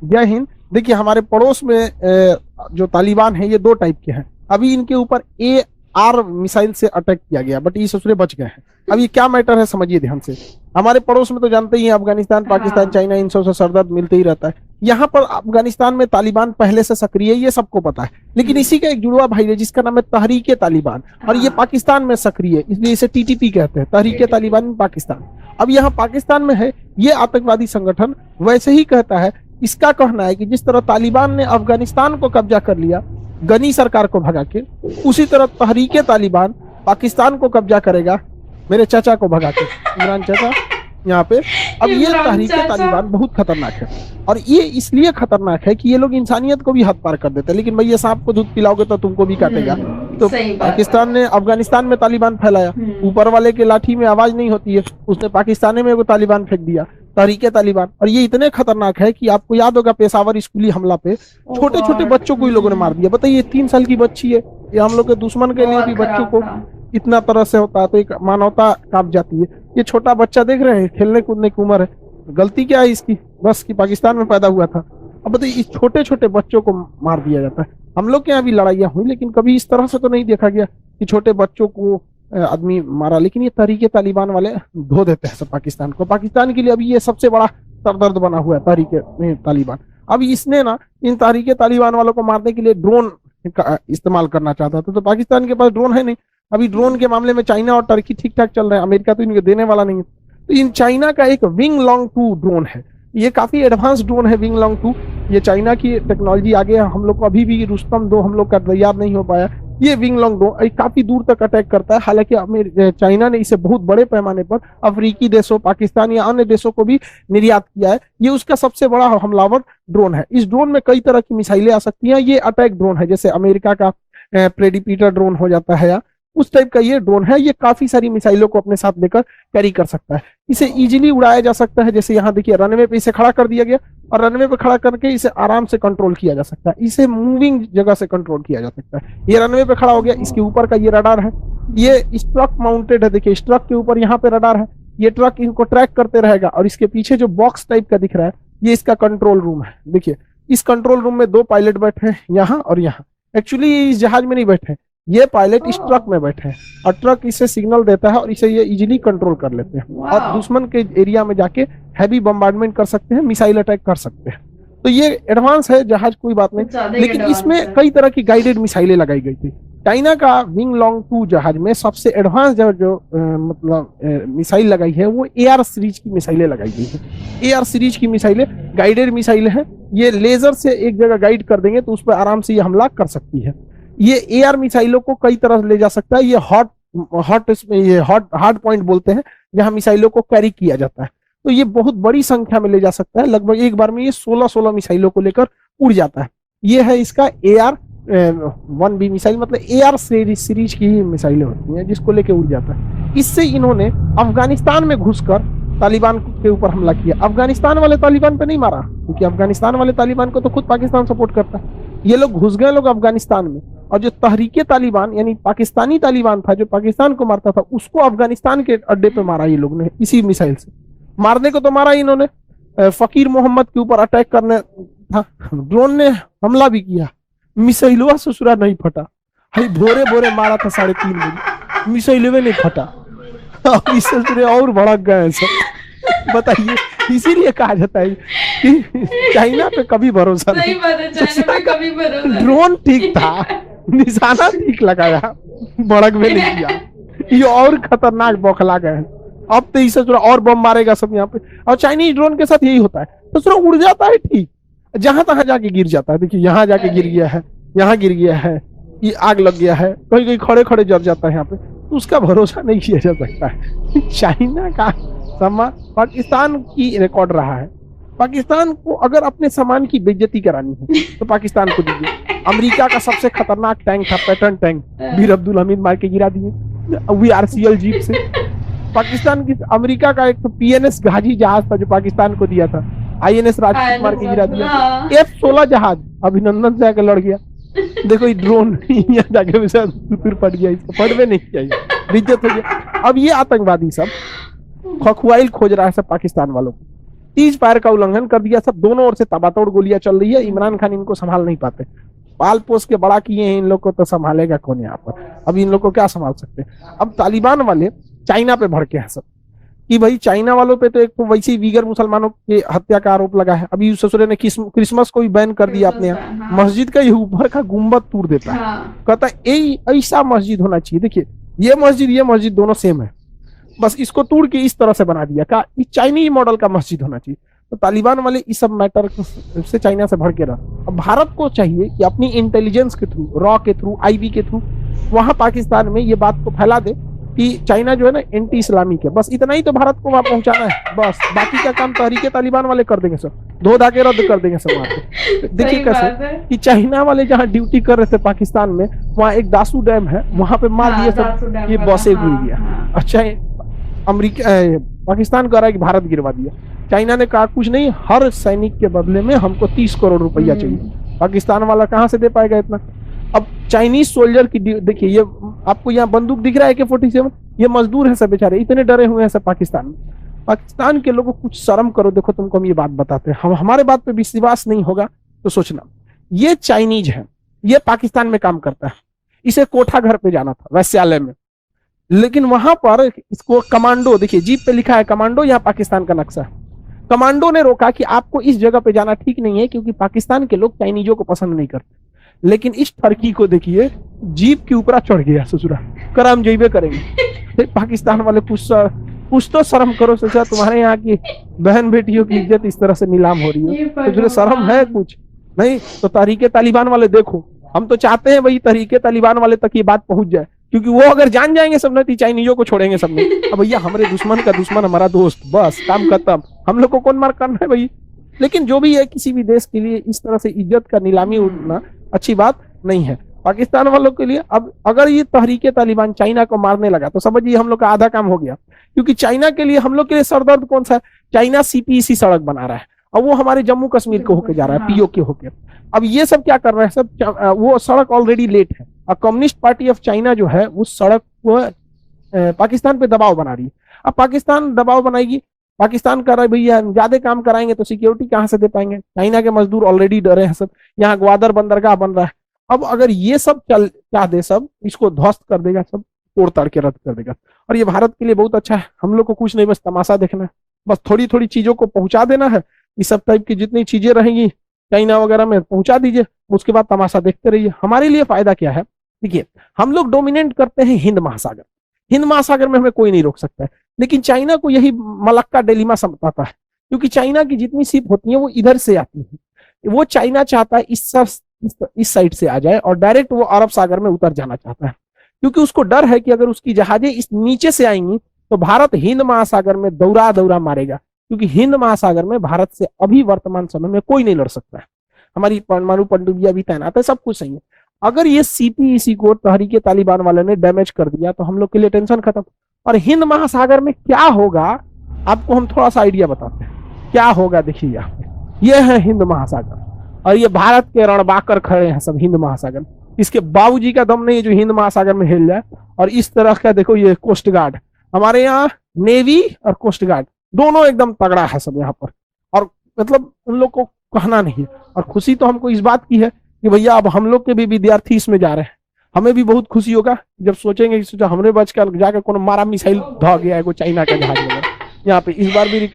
जय हिंद। देखिए हमारे पड़ोस में जो तालिबान है ये दो टाइप के हैं। अभी इनके ऊपर AR मिसाइल से अटैक किया गया, बट ये ससुरे बच गए हैं। अब ये क्या मैटर है समझिए ध्यान से। हमारे पड़ोस में तो जानते ही हैं, अफगानिस्तान, पाकिस्तान, चाइना, इन सब से सरदर्द मिलते ही रहता है। यहाँ पर अफगानिस्तान में तालिबान पहले से सक्रिय है, ये सबको पता है। लेकिन इसी का एक जुड़वा भाई है जिसका नाम है तहरीके तालिबान, और ये पाकिस्तान में सक्रिय है, इसलिए इसे TTP कहते हैं, तहरीके तालिबान पाकिस्तान। अब यहाँ पाकिस्तान में है ये आतंकवादी संगठन, वैसे ही कहता है। इसका कहना है कि जिस तरह तालिबान ने अफगानिस्तान को कब्जा कर लिया गनी सरकार को भगा के, उसी तरह तहरीके तालिबान पाकिस्तान को कब्जा करेगा, मेरे चाचा को भगा के, इमरान चाचा यहाँ पे। अब ये तहरीके तालिबान बहुत खतरनाक है, और ये इसलिए खतरनाक है कि ये लोग इंसानियत को भी हद पार कर देते हैं। लेकिन भैया सांप को दूध पिलाओगे तो तुमको भी काटेगा। तो पाकिस्तान ने अफगानिस्तान में तालिबान फैलाया, ऊपर वाले के लाठी में आवाज नहीं होती है, उसने पाकिस्तान में वो तालिबान फेंक दिया, तहरीके तालिबान। और ये इतने खतरनाक है कि आपको याद होगा पेशावर स्कूली हमला पे छोटे छोटे बच्चों को इन लोगों ने मार दिया। बताइए 3 साल की बच्ची है, ये हम लोग के दुश्मन के लिए भी बच्चों को इतना तरह से होता है तो एक मानवता कांप जाती है। ये छोटा बच्चा देख रहे हैं, खेलने कूदने की उम्र है, गलती क्या है इसकी, बस की पाकिस्तान में पैदा हुआ था। अब बताइए इस छोटे छोटे बच्चों को मार दिया जाता है। हम लोग के यहाँ भी लड़ाइयाँ हुई, लेकिन कभी इस तरह से तो नहीं देखा गया कि छोटे बच्चों को आदमी मारा। लेकिन ये तहरीके तालिबान वाले धो देते हैं सब पाकिस्तान को। पाकिस्तान के लिए अभी ये सबसे बड़ा सरदर्द बना हुआ है तहरीके तालिबान। अब इसने ना इन तहरीके तालिबान वालों को मारने के लिए ड्रोन का इस्तेमाल करना चाहता था, तो पाकिस्तान के पास ड्रोन है नहीं। अभी ड्रोन के मामले में चाइना और टर्की ठीक ठाक चल रहे हैं, अमेरिका तो इनको देने वाला नहीं है। तो इन चाइना का एक विंग लॉन्ग 2 ड्रोन है, ये काफी एडवांस ड्रोन है विंग लॉन्ग 2। ये चाइना की टेक्नोलॉजी आगे हम लोग को अभी भी रुस्तम 2 हम लोग का तैयार नहीं हो पाया। ये विंग लॉन्ग ड्रोन काफी दूर तक अटैक करता है। हालांकि चाइना ने इसे बहुत बड़े पैमाने पर अफ्रीकी देशों, पाकिस्तान या अन्य देशों को भी निर्यात किया है। ये उसका सबसे बड़ा हमलावर ड्रोन है। इस ड्रोन में कई तरह की मिसाइलें आ सकती हैं। ये अटैक ड्रोन है, जैसे अमेरिका का प्रेडिपिटर ड्रोन हो जाता है, या उस टाइप का ये ड्रोन है। ये काफी सारी मिसाइलों को अपने साथ लेकर कैरी कर सकता है। इसे इजीली उड़ाया जा सकता है। जैसे यहाँ देखिए रनवे पे इसे खड़ा कर दिया गया, और रनवे पे खड़ा करके इसे आराम से कंट्रोल किया जा सकता है। इसे मूविंग जगह से कंट्रोल किया जा सकता है। ये रनवे पे खड़ा हो गया, इसके ऊपर का ये रडार है, ये इस ट्रक माउंटेड है। देखिए इस ट्रक के ऊपर यहाँ पे रडार है, ये ट्रक इनको ट्रैक करते रहेगा। और इसके पीछे जो बॉक्स टाइप का दिख रहा है ये इसका कंट्रोल रूम है। देखिए इस कंट्रोल रूम में 2 पायलट बैठे हैं, यहाँ और यहाँ। एक्चुअली इस जहाज में नहीं बैठे, ये पायलट इस ट्रक में बैठे हैं, और ट्रक इसे सिग्नल देता है और इसे ये इजीली कंट्रोल कर लेते हैं, और दुश्मन के एरिया में जाके हैवी बम्बार्डमेंट कर सकते हैं, मिसाइल अटैक कर सकते हैं। तो ये एडवांस है जहाज, कोई बात नहीं। लेकिन इसमें कई तरह की गाइडेड मिसाइलें लगाई गई थी। चाइना का विंग लॉन्ग 2 जहाज में सबसे एडवांस जो मतलब मिसाइल लगाई है वो AR सीरीज की मिसाइलें लगाई गई है। AR सीरीज की मिसाइलें गाइडेड मिसाइलें हैं। ये लेजर से एक जगह गाइड कर देंगे तो उस पर आराम से ये हमला कर सकती है। ये AR मिसाइलों को कई तरह ले जा सकता है। ये हार्ड पॉइंट बोलते हैं, जहां मिसाइलों को कैरी किया जाता है। तो ये बहुत बड़ी संख्या में ले जा सकता है। लगभग एक बार में ये 16 मिसाइलों को लेकर उड़ जाता है। ये है इसका AR-1B मिसाइल, मतलब AR सीरीज की मिसाइलें होती हैं जिसको लेकर उड़ जाता है। इससे इन्होंने अफगानिस्तान में घुसकर तालिबान के ऊपर हमला किया। अफगानिस्तान वाले तालिबान पे नहीं मारा, क्योंकि अफगानिस्तान वाले तालिबान को तो खुद पाकिस्तान सपोर्ट करता है। ये लोग घुस गए अफगानिस्तान में, और जो तहरीके तालिबान यानी पाकिस्तानी तालिबान था जो पाकिस्तान को मारता था, उसको अफगानिस्तान के अड्डे पे मारा ये लोग ने इसी मिसाइल से। मारने को तो मारा इन्होंने, फकीर मोहम्मद के ऊपर अटैक करने था, ड्रोन ने हमला भी किया, मिसाइलवा ससुरा नहीं फटा। भाई भोरे भोरे मारा था 3:30 बजे, मिसाइलवे नहीं फटा। इससे और भड़क गए सब। बताइए, इसीलिए कहा जाता है कि चाइना पे कभी भरोसा नहीं। ड्रोन ठीक था, निशाना ठीक लगाया, भड़क में नहीं किया। ये और खतरनाक बौखला गए। अब तो इसे और बम मारेगा सब यहाँ पे। और चाइनीज ड्रोन के साथ यही होता है, तो उड़ जाता है ठीक, जहां तहां जाके गिर जाता है। देखिए यहाँ जाके गिर गया है, यहाँ गिर गया है, ये आग लग गया है, कहीं कहीं खड़े खड़े जल जाता है यहाँ पे। तो उसका भरोसा नहीं किया जा सकता है। चाइना का सामान पाकिस्तान की रिकॉर्ड रहा है। पाकिस्तान को अगर अपने सामान की बेइज्जती करानी है तो पाकिस्तान को दीजिए। अमेरिका का सबसे खतरनाक टैंक था पैटर्न टैंक, बीर अब्दुल हमीद मार के गिरा दिए VRCL जीप से। पाकिस्तान की अमेरिका का एक तो PNS गाजी जहाज था जो पाकिस्तान को दिया था, INS राजपूत मार के गिरा दिया। F-16 जहाज अभिनंदन से आकर लड़ गया। देखो ये ड्रोन यहाँ जाके सुतुर पड़ गया, इसको पड़वे नहीं चाहिए, बेइज्जत हो गया। अब ये आतंकवादी सब खखुआइल खोज रहा है सब पाकिस्तान वालों को। तीज फायर का उल्लंघन कर दिया। सब दोनों ओर से ताबड़तोड़ गोलियां चल रही है। इमरान खान इनको संभाल नहीं पाते, पाल पोस के बड़ा किए हैं इन लोग को, तो संभालेगा कौन यहाँ पर? अब इन लोग को क्या संभाल सकते हैं? अब तालिबान वाले चाइना पे भड़के हैं सब कि भाई चाइना वालों पे तो एक तो वैसे ही वीगर मुसलमानों के हत्या का आरोप लगा है। अभी ससुरे ने क्रिसमस को भी बैन कर दिया अपने यहाँ। हाँ। मस्जिद का ये ऊपर का गुम्बद तोड़ देता है। हाँ। कहता है ऐसा मस्जिद होना चाहिए। देखिए ये मस्जिद दोनों सेम है, बस इसको तोड़ के इस तरह से बना दिया। क्या चाइनीज मॉडल का मस्जिद होना चाहिए? तो तालिबान वाले इस सब मैटर से चाइना से भड़के रहा। अब भारत को चाहिए कि अपनी इंटेलिजेंस के थ्रू, रॉ के थ्रू, आईबी के थ्रू वहां पाकिस्तान में ये बात को फैला दे कि चाइना जो है ना एंटी इस्लामिक है। बस इतना ही तो भारत को वहां पहुंचाना है, बस बाकी का काम तहरीके तालिबान वाले कर देंगे, सब धो धा के रद्द कर देंगे सब वहां पे। देखिए कैसे कि चाइना वाले जहां ड्यूटी कर रहे थे पाकिस्तान में, वहां एक दासू डैम है, वहां पे मार दिए सब, ये बसे गिर गया। अच्छा अमेरिका पाकिस्तान कह रहा है कि भारत गिरवा दिया। चाइना ने कहा कुछ नहीं, हर सैनिक के बदले में हमको 30 करोड़ रुपया चाहिए। पाकिस्तान वाला कहां से दे पाएगा इतना? अब चाइनीज सोल्जर की देखिए, ये आपको यहाँ बंदूक दिख रहा है AK-47, ये मजदूर है सब बेचारे, इतने डरे हुए हैं सब पाकिस्तान में। पाकिस्तान के लोगों को कुछ शर्म करो। देखो तुमको हम ये बात बताते हैं, हम हमारे बात पे विश्वास नहीं होगा तो सोचना, ये चाइनीज है, ये पाकिस्तान में काम करता है, इसे कोठा घर पे जाना था वैश्यालय में, लेकिन वहां पर इसको कमांडो, देखिए जीप पे लिखा है कमांडो, यहाँ पाकिस्तान का नक्शा है। कमांडो ने रोका कि आपको इस जगह पे जाना ठीक नहीं है, क्योंकि पाकिस्तान के लोग चाइनीजों को पसंद नहीं करते। लेकिन इस ठरकी को देखिए, जीप के ऊपर चढ़ गया ससुरा, कर हम जेबे करेंगे। पाकिस्तान वाले कुछ तो शर्म करो ससुरा, तुम्हारे यहाँ की बहन बेटियों की इज्जत इस तरह से नीलाम हो रही है, तो शर्म है कुछ नहीं? तो तहरीके तालिबान वाले देखो, हम तो चाहते हैं भाई तहरीके तालिबान वाले तक ये बात पहुंच जाए, क्योंकि वो अगर जान जाएंगे सब ने, चाइनीजों को छोड़ेंगे सबने। अब भैया हमारे दुश्मन का दुश्मन हमारा दोस्त, बस काम खत्म, हम लोग को कौन मार करना है भाई? लेकिन जो भी है, किसी भी देश के लिए इस तरह से इज्जत का नीलामी उठना अच्छी बात नहीं है। पाकिस्तान वालों के लिए अब अगर ये तहरीके तालिबान चाइना को मारने लगा तो समझिए हम लोग का आधा काम हो गया, क्योंकि चाइना के लिए, हम लोग के लिए सरदर्द कौन सा है? चाइना CPEC सड़क बना रहा है, और वो हमारे जम्मू कश्मीर को होके जा रहा है, POK होके। अब ये सब क्या कर रहे हैं सब, वो सड़क ऑलरेडी लेट है, और कम्युनिस्ट पार्टी ऑफ चाइना जो है उस सड़क को पाकिस्तान पे दबाव बना रही है। अब पाकिस्तान दबाव बनाएगी, पाकिस्तान कर रहा है भैया ज्यादा काम कराएंगे तो सिक्योरिटी कहां से दे पाएंगे? चाइना के मजदूर ऑलरेडी डरे हैं सब, यहाँ ग्वादर बंदरगाह बन रहा है। अब अगर ये सब क्या दे, सब इसको ध्वस्त कर देगा, सब तोड़ ताड़ के रद्द कर देगा। और ये भारत के लिए बहुत अच्छा है, हम लोग को कुछ नहीं, बस तमाशा देखना है, बस थोड़ी थोड़ी चीजों को पहुंचा देना है। इस सब टाइप की जितनी चीजें रहेंगी चाइना वगैरह में पहुंचा दीजिए, उसके बाद तमाशा देखते रहिए। हमारे लिए फायदा क्या है? देखिए हम लोग डोमिनेट करते हैं हिंद महासागर, हिंद महासागर में हमें कोई नहीं रोक सकता है, लेकिन चाइना को यही मलक्का डिलेमा समझाता है, क्योंकि चाइना की जितनी शिप होती है वो इधर से आती है। वो चाइना चाहता है इस साइड से आ जाए और डायरेक्ट वो अरब सागर में उतर जाना चाहता है, क्योंकि उसको डर है कि अगर उसकी जहाजें इस नीचे से आएंगी तो भारत हिंद महासागर में दौरा दौरा मारेगा, क्योंकि हिंद महासागर में भारत से अभी वर्तमान समय में कोई नहीं लड़ सकता है। हमारी परमाणु पनडुब्बियां भी तैनात है, सब कुछ सही है। अगर ये CPEC को तहरीके तालिबान वाले ने डैमेज कर दिया तो हम लोग के लिए टेंशन खत्म। और हिंद महासागर में क्या होगा आपको हम थोड़ा सा आइडिया बताते हैं क्या होगा। देखिए यहाँ पे ये है हिंद महासागर, और ये भारत के रणबाकर खड़े हैं सब हिंद महासागर। इसके बाबूजी का दम नहीं है जो हिंद महासागर में हिल जाए। और इस तरह का देखो ये कोस्ट गार्ड, हमारे यहाँ नेवी और कोस्ट गार्ड दोनों एकदम तगड़ा है सब यहाँ पर, और मतलब उन लोग को कहना नहीं है। और खुशी तो हमको इस बात की है कि भैया अब हम लोग के भी विद्यार्थी इसमें जा रहे हैं, हमें भी बहुत खुशी होगा जब सोचेंगे कि हमरे बच कर जाकर कोनो मारा मिसाइल ढह गया है, चाइना का जहाज वगैरह यहाँ पे। इस बार भी